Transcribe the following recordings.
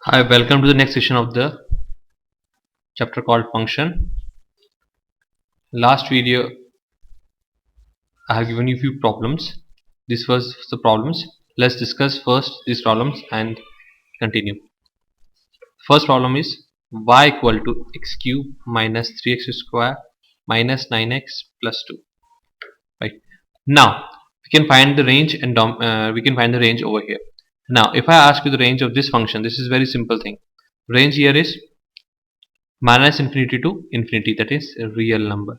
Hi, welcome to the next session of the chapter called function. Last video I have given you a few problems. This was the problems. Let's discuss first these problems and continue. First problem is y equal to x cube minus 3x square minus 9x plus 2. Right now we can find the range and we can find the range over here. Now if I ask you the range of this function, this is very simple thing. Range here is minus infinity to infinity, that is a real number.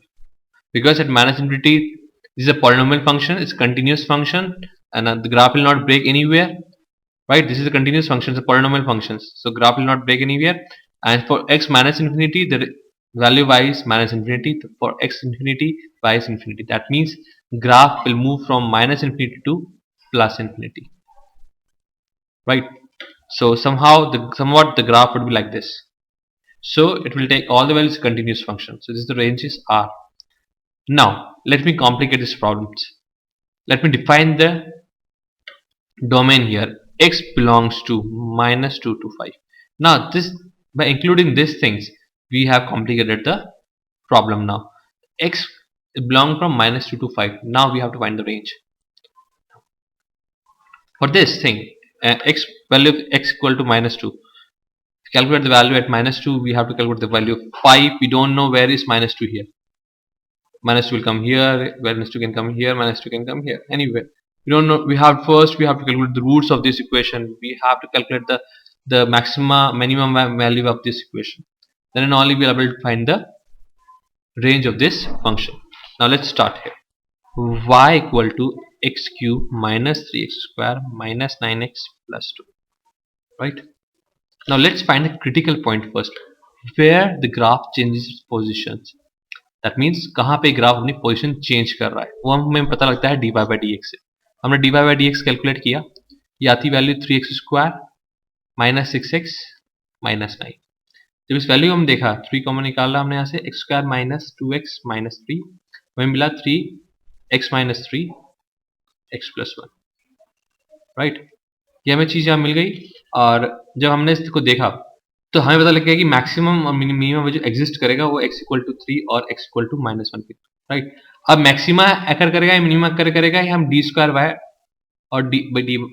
Because at minus infinity this is a polynomial function, it's a continuous function, and the graph will not break anywhere. Right, this is a continuous function, it's a polynomial functions, so graph will not break anywhere. And for x minus infinity, the value y is minus infinity. For x infinity, y is infinity. That means graph will move from minus infinity to plus infinity. Right, so somewhat the graph would be like this. So it will take all the values continuous function. So this is the range is r. Now let me complicate this problem. Let me define the domain here. X belongs to minus 2 to 5. Now this, by including these things, we have complicated the problem. Now x belongs from minus 2 to 5. Now we have to find the range for this thing. X value of x equal to minus 2. To calculate the value at minus 2, we have to calculate the value of 5. We don't know where is minus 2 here. Minus 2 will come here, minus 2 can come here, minus 2 can come here, anywhere. We don't know. We have to calculate the roots of this equation. We have to calculate the minimum value of this equation. Then only we are able to find the range of this function. Now let's start here. Y equal to x cube minus 3x square minus 9x plus 2. Right. Now let's find a critical point first, where the graph changes its positions. That means कहाँ पे graph अपनी position change कर रहा है, वो हमें पता लगता है D Y by D X से. हमने D Y by D X calculate किया, ये आती value 3x square minus 6x minus 9. जब इस वैल्यू हम देखा 3 कॉमन निकाला हमने यहाँ से, x square minus 2x minus 3, हमें मिला 3x minus 3 x plus 1. Right, ये हमें चीज़ यहाँ मिल गई. और जब हमने इसको देखा तो हमें पता लग गया कि मैक्सिमम और मिनिमम जो एग्जिस्ट करेगा वो x इक्वल टू 3 और x इक्वल टू माइनस 1 पे. राइट, अब मैक्सिमा अकर करेगा या मिनिमा अकर करेगा, ये हम डी स्क्वायर वाई और D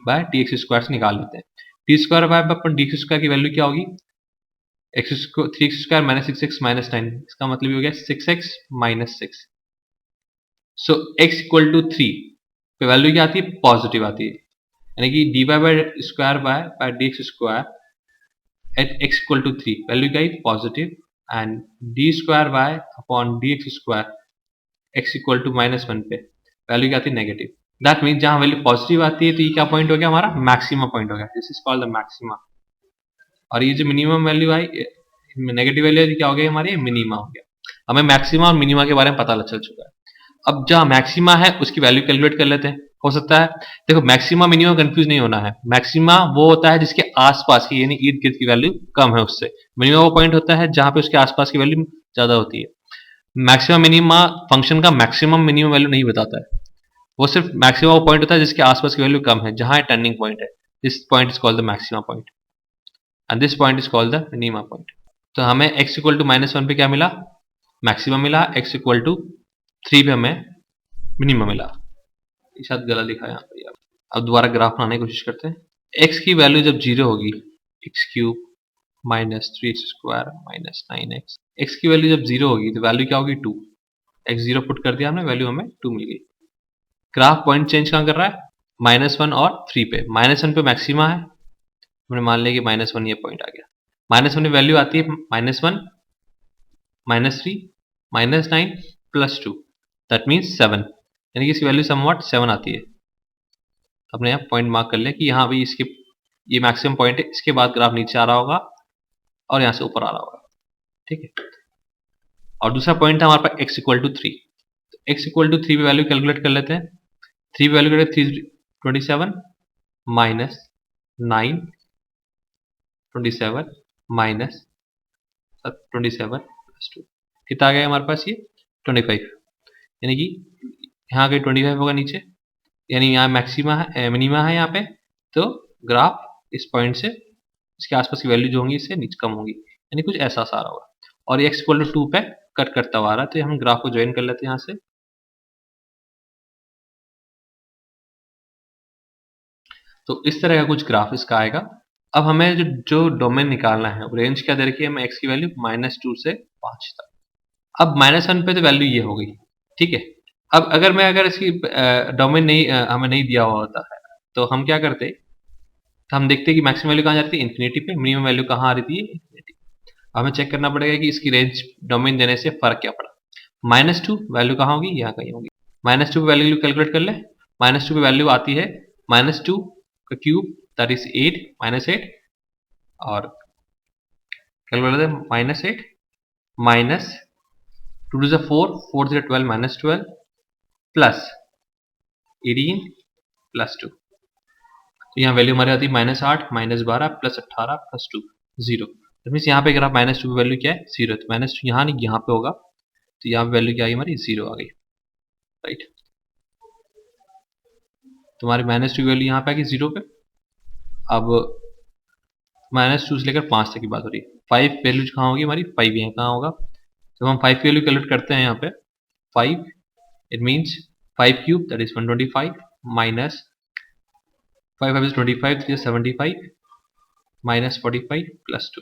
by T X square से निकाल लेते हैं. डी स्क्वायर वाई पर डी स्क्वायर की वैल्यू क्या होगी, x 3x square minus 6x minus 9. इसका मतलब ये हो गया 6x minus 6. So x equal to 3 पे वैल्यू क्या आती है, पॉजिटिव आती है. यानी कि D Y by square by D X square at x equal to 3 value क्या है positive, and d square y upon dx square x equal to minus 1 पे वैल्यू क्या आती है नेगेटिव. दैट मीन जहां वैल्यू पॉजिटिव आती है तो ये क्या पॉइंट हो गया, हमारा मैक्सिमा पॉइंट हो गया. This is called the maxima. और ये जो मिनिमम वैल्यू आई नेगेटिव वैल्यू क्या हो गया, हमारे मिनिमा हो गया. हमें मैक्सिमा और मिनिमा के बारे में पता चल चुका है. अब जहां मैक्सिमा है उसकी वैल्यू कैलकुलेट कर लेते हैं. हो सकता है, देखो मैक्सिमा मिनिमम कंफ्यूज नहीं होना है. मैक्सिमा वो होता है जिसके आसपास की यानी इर्द गिर्द की वैल्यू कम है उससे. मिनिमम वो पॉइंट होता है जहां पे उसके आसपास की वैल्यू ज्यादा होती है. मैक्सिमम मिनिमा फंक्शन का मैक्सिमम मिनिमम वैल्यू नहीं बताता है, वो सिर्फ मैक्सिमम वो पॉइंट होता है जिसके आसपास की वैल्यू कम है, जहां टर्निंग पॉइंट है. This point is called the maxima point and this point is called the minima point. तो हमें x इक्वल टू माइनस 1 पे क्या मिला, मैक्सिमम मिला. x इक्वल टू 3 पे हमें मिनिमम मिला. शायद गलत लिखा है यहाँ पे. अब दोबारा ग्राफ बनाने की कोशिश करते हैं. x की वैल्यू जब 0 होगी, x cube minus 3x square minus 9x, x की वैल्यू जब 0 होगी तो वैल्यू क्या होगी 2. x 0 पुट कर दिया हमने, वैल्यू हमें 2 मिल गई. ग्राफ पॉइंट चेंज कहाँ कर रहा है, माइनस 1 और 3 पे. माइनस 1 पे मैक्सिमा है, हमने मान लिया कि माइनस 1 ये पॉइंट आ गया. माइनस 1 में वैल्यू आती है minus 1 minus 3 minus 9 plus 2, that means 7. यानी कि इसकी वैल्यू समवॉट 7 आती है. अपने यहाँ पॉइंट मार्क कर लिया कि यहाँ भी इसके ये मैक्सिमम पॉइंट है, इसके बाद ग्राफ नीचे आ रहा होगा और यहाँ से ऊपर आ रहा होगा. ठीक है. और दूसरा पॉइंट था हमारे पास x इक्वल टू 3. तो x इक्वल टू 3 पे वैल्यू कैलकुलेट कर लेते हैं. 3 पे वैल्यू करें 327 माइनस 9 27 माइनस 27 प्लस 2, कितना आ गया हमारे पास, ये 25. यानी कि यहाँ के 25 होगा नीचे, यानी यहाँ मैक्सिमा है मिनिमा है यहाँ पे. तो ग्राफ इस पॉइंट से इसके आसपास की वैल्यू जो होंगी इससे नीचे कम होंगी, यानी कुछ ऐसा सा आ रहा होगा। और ये x इक्वल टू 2 पे कट करता हुआ आ रहा है, तो हम ग्राफ को ज्वाइन कर लेते हैं यहाँ से। तो इस तरह का कुछ ग्राफ इसका आएगा। अब हमें जो डोमेन निकालना है, रेंज क्या दे रखी है हमें, x की वैल्यू -2 से 5 तक। अब -1 पे तो वैल्यू ये हो गई, ठीक है। अब अगर इसकी डोमेन नहीं हमें नहीं दिया हुआ होता है, तो हम क्या करते, तो हम देखते हैं कि मैक्सिमम वैल्यू कहाँ जाती है, इन्फिनिटी पे। मिनिमम वैल्यू कहाँ आ रही थी, इन्फिनिटी। हमें चेक करना पड़ेगा कि इसकी रेंज डोमेन देने से फर्क क्या पड़ा। -2 वैल्यू कहाँ होगी, यहाँ कहीं होगी। -2 पे वैल्यू कैलकुलेट कर ले। -2 पे वैल्यू आती है -2 का क्यूब, दैट इज 8 -8, और कैलकुलेट करते हैं -8 माइनस 2 टू 4, 4 से 12 -12 प्लस 18 प्लस 2। तो यहाँ वैल्यू हमारी आती है -8 -12 प्लस 18 प्लस 2, 0। मीन्स यहाँ पे अगर आप -2 की वैल्यू क्या है, 0। तो -2 यहाँ नहीं, यहाँ पे होगा, तो यहाँ पे वैल्यू क्या आई हमारी, 0 आ गई, राइट। तुम्हारी -2 की वैल्यू यहाँ पे आ गई 0 पे। अब -2 से लेकर 5 तक की बात हो रही है। 5 वैल्यू कहाँ होगी हमारी, 5 यहाँ कहाँ होगा। जब हम 5 की वैल्यू कैलकुलेट करते हैं यहाँ पे 5, it means 5 cube that is 125 minus 5 5 is 25, 3 is 75 minus 45 plus 2।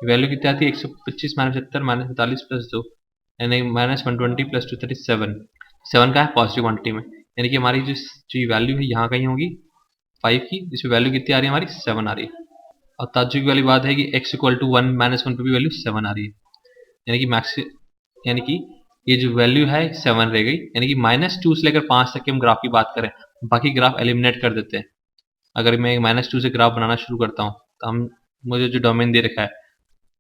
Value कितनी आती है, 125 -70 -45 प्लस 2, यानी -120 प्लस 2 37। 7 का है पॉजिटिव क्वांटिटी में, यानी कि हमारी जो वैल्यू है यहाँ कहीं होगी 5 की, जिसमें वैल्यू कितनी आ रही है हमारी, 7 आ रही है। और ताज्जुब वाली बात है कि x इक्वल टू 1 -1 पे भी वैल्यू 7 आ रही है, यानी कि यानी कि ये जो वैल्यू है 7 रह गई। यानी कि -2 से लेकर 5 तक के हम ग्राफ की बात करें, बाकी ग्राफ एलिमिनेट कर देते हैं। अगर मैं -2 से ग्राफ बनाना शुरू करता हूँ, तो हम मुझे जो डोमेन दे रखा है,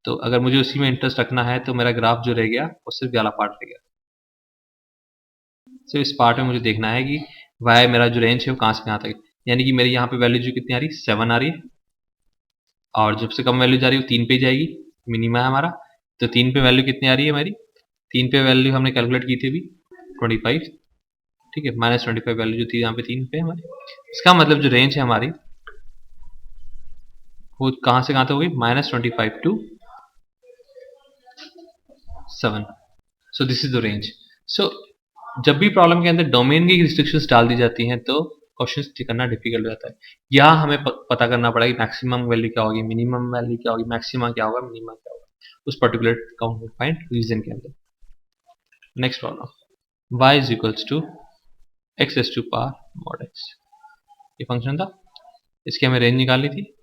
तो अगर मुझे उसी में इंटरेस्ट रखना है, तो मेरा ग्राफ जो रह गया वो सिर्फ वाला पार्ट रह गया। सिर्फ इस पार्ट में मुझे देखना है कि वाई मेरा जो रेंज है वो कहाँ से कहाँ तक है। यानी कि मेरी यहाँ पे वैल्यू जो कितनी आ रही है, 7 आ रही है, और जब से कम वैल्यू जा रही है वो 3 पे जाएगी, मिनिमा है हमारा। तो 3 पे वैल्यू कितनी आ रही है हमारी, 3 पे वैल्यू हमने कैलकुलेट की थी अभी 25, ठीक है। -25 वैल्यू जो थी यहाँ पे 3 पे हमारी। इसका मतलब जो रेंज है हमारी वो कहाँ से कहाँ तक होगी, -25 to 7। So this is the range. सो जब भी प्रॉब्लम के अंदर डोमेन की रिस्ट्रिक्शंस डाल दी जाती हैं, तो क्वेश्चन करना डिफिकल्ट हो जाता है। यहाँ हमें पता करना पड़ेगा कि मैक्सिमम वैल्यू क्या होगी, मिनिमम वैल्यू क्या होगी, मैक्सिमा क्या होगा, मिनिमम क्या होगा उस पर्टिकुलर काउंट रीजन के अंदर। Next problem, y is equals to x as to power mod x। ये फंक्शन था, इसकी हमें रेंज निकालनी थी।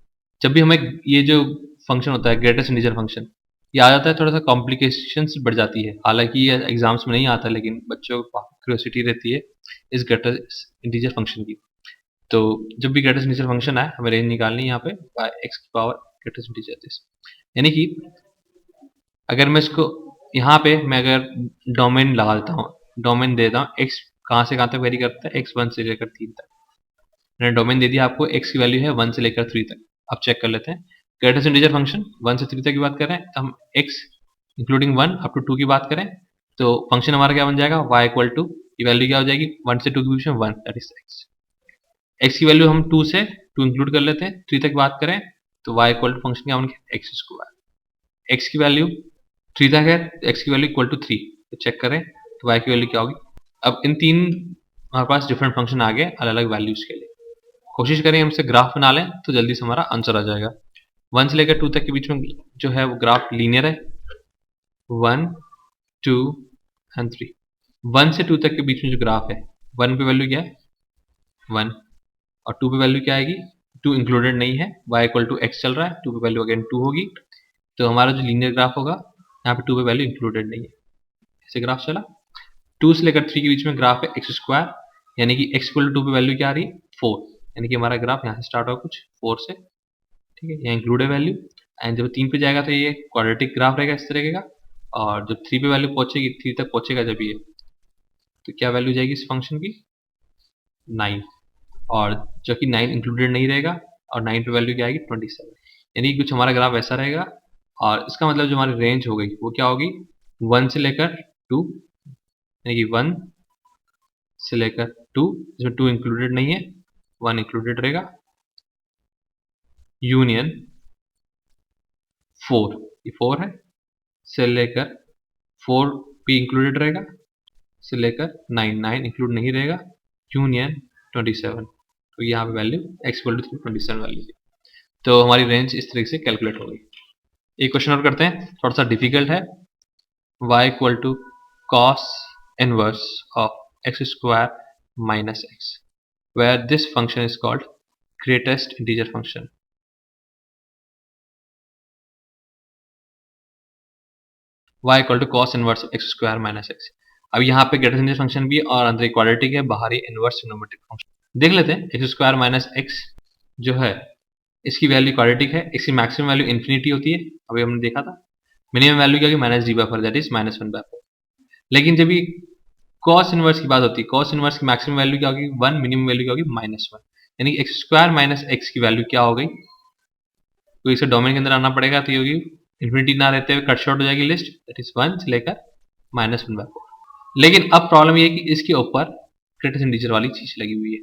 जब भी हमें ये जो फंक्शन होता है ग्रेटेस्ट इंटीजर फंक्शन, ये आ जाता है, थोड़ा सा कॉम्प्लिकेशंस बढ़ जाती है। हालांकि ये एग्जाम्स में नहीं आता, लेकिन बच्चों को क्यूरियोसिटी रहती है इस ग्रेटेस्ट इंटीजर फंक्शन की। तो जब भी ग्रेटेस्ट इंटीजर फंक्शन आए, हमें रेंज निकालनी है यहाँ पे बाय x की पावर ग्रेटेस्ट इंटीजर दिस। यानी कि अगर मैं इसको यहाँ पे मैं अगर डोमेन लगा देता हूँ, डोमेन देता हूँ x कहाँ से कहाँ तक वेरी करता है, x 1 से लेकर 3 तक। मैंने डोमेन दे दिया आपको, x की वैल्यू है 1 से लेकर 3 तक। अब चेक कर लेते हैं ग्रेटेस्ट इंटीजर फंक्शन 1 से 3 तक की बात करें, तो हम x इंक्लूडिंग 1 अप टू 2 की बात करें, तो फंक्शन हमारा क्या बन जाएगा, y इक्वल टू, ये वैल्यू क्या हो जाएगी 1 से 2 के बीच में 1, दैट इज x। x की वैल्यू हम 2 से 2 इंक्लूड कर लेते हैं, 3 तक बात करें, तो y इक्वल टू फंक्शन क्या बन गया, x स्क्वायर। x की वैल्यू 3 तक है, x की वैल्यू इक्वल टू 3, तो चेक करें तो y की वैल्यू क्या होगी। अब इन तीन हमारे पास डिफरेंट फंक्शन आ गए अलग अलग वैल्यूज के लिए। कोशिश करें हमसे ग्राफ बना लें, तो जल्दी से हमारा आंसर आ जाएगा। 1 से लेकर 2 तक के बीच में जो है वो ग्राफ लीनियर है, 1 2 एंड 3। 1 से 2 तक के बीच में जो ग्राफ है, 1 पे वैल्यू क्या है 1, और 2 पे वैल्यू क्या आएगी, 2 इंक्लूडेड नहीं है, y इक्वल टू x चल रहा है, 2 पे वैल्यू अगेन 2 होगी। तो हमारा जो लीनियर ग्राफ होगा, यहाँ पे 2 पे वैल्यू इंक्लूडेड नहीं है, ऐसे ग्राफ चला। 2 से लेकर 3 के बीच में ग्राफ है एक्स स्क्वायर, यानी कि x इक्वल टू 2 पे वैल्यू क्या आ रही है 4, यानी कि हमारा ग्राफ यहाँ से स्टार्ट होगा कुछ 4 से, ठीक है, यहाँ इंक्लूड है वैल्यू। एंड जब 3 पे जाएगा तो ये क्वाड्रेटिक ग्राफ रहेगा इस तरह का, और जब 3 पे वैल्यू पहुंचेगी, 3 तक पहुंचेगा जब ये, तो क्या वैल्यू जाएगी इस फंक्शन की 9, और जो कि 9 इंक्लूडेड नहीं रहेगा, और 9 पे वैल्यू क्या आएगी 27, यानी कि कुछ हमारा ग्राफ ऐसा रहेगा। और इसका मतलब जो हमारी रेंज हो गई वो क्या होगी 1 से लेकर 2, यानी कि 1 से लेकर 2, जिसमें 2 इंक्लूडेड नहीं है, 1 इंक्लूडेड रहेगा, यूनियन 4, ये 4 है, से लेकर 4 भी इंक्लूडेड रहेगा, से लेकर 9 इंक्लूड नहीं रहेगा, यूनियन 27। तो यहाँ पे value x equal to 27 value थी। तो हमारी रेंज इस तरीके से कैलकुलेट हो गई। एक क्वेश्चन और करते हैं, थोड़ा सा डिफिकल्ट है। y equal to cos inverse of x square minus x, where this function is called greatest integer function. y equal to cos inverse of x square minus x। अब यहाँ पे ग्रेटेस्ट इंटीजर फंक्शन भी है और अंदर equality है, बाहरी inverse trigonometric function. देख लेते हैं, x स्क्वायर माइनस x जो है इसकी वैल्यू क्वाड्रेटिक है, इसकी मैक्सिमम वैल्यू इन्फिनिटी होती है, अभी हमने देखा था। मिनिमम वैल्यू क्या होगी, minus D by four, that is minus one by four. लेकिन जब भी कॉस इनवर्स की बात होती है, कॉस इनवर्स की मैक्सिमम वैल्यू क्या होगी, वन, मिनिमम वैल्यू क्या होगी, माइनस वन। यानी कि एक्स स्क्वायर माइनस एक्स की वैल्यू क्या हो गई, तो इसे डोमेन के अंदर आना पड़ेगा, तो ये होगी इन्फिनिटी ना रहते हुए कट शॉर्ट हो जाएगी लिस्ट, दैट इज वन से लेकर माइनस वन बाई फोर। लेकिन अब प्रॉब्लम ये है कि इसके ऊपर ग्रेटेस्ट इंटीजर वाली चीज लगी हुई है,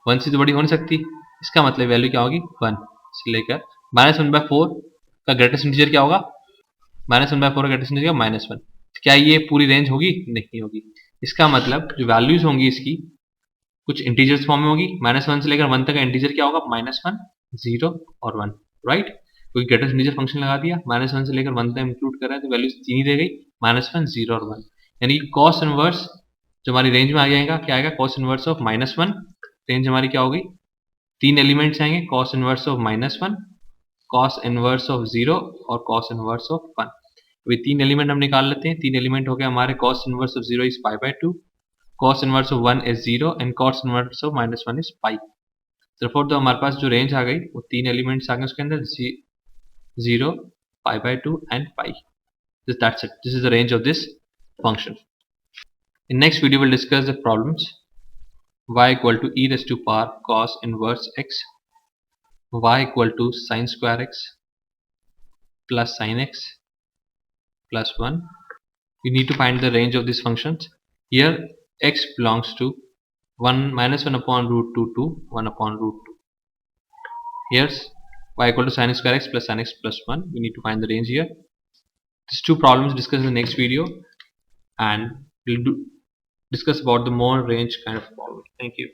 वन से तो बड़ी हो नहीं सकती, इसका मतलब वैल्यू क्या होगी, वन से लेकर माइनस वन बाई फोर का ग्रेटेस्ट इंटीजर क्या होगा, माइनस वन बाई फोर का ग्रेटेस्ट इंटीजर माइनस वन। क्या ये पूरी रेंज होगी, नहीं होगी। इसका मतलब जो वैल्यूज होंगी इसकी कुछ इंटीजर्स फॉर्म में होगी, माइनस वन से लेकर वन तक का इंटीजर क्या होगा, माइनस वन, जीरो और वन, राइट। क्योंकि ग्रेटेस्ट इंटीजर फंक्शन लगा दिया, माइनस वन से लेकर वन तक इंक्लूड कर रहा है, तो वैल्यूज तीन ही रह गई, माइनस वन, जीरो और वन। यानी कि कॉस इनवर्स जो हमारी रेंज में आ जाएगा, क्या आएगा, cos inverse of minus one. Range हमारी क्या होगी, तीन एलिमेंट्स आएंगे, cos inverse of minus one, cos inverse of zero और कॉस इनवर्स ऑफ वन। अभी तीन एलिमेंट हम निकाल लेते हैं। तीन एलिमेंट हो गया हमारे, cos inverse of zero is pi by two, cos inverse of one is zero and cos inverse of minus one is pi. therefore तो हमारे पास जो रेंज आ गई वो तीन एलिमेंट्स आ गए उसके अंदर, zero, pi by two and pi. That's it. This is the range of this function. In next video we'll discuss the problems y equal to e raised to power cos inverse x, y equal to sin square x plus sin x plus 1. You need to find the range of these functions. Here x belongs to 1 minus 1 upon root 2 to 1 upon root 2. Here's y equal to sin square x plus sin x plus 1. We need to find the range here. These two problems discussed in the next video, and we'll discuss about the more range kind of problem. Thank you.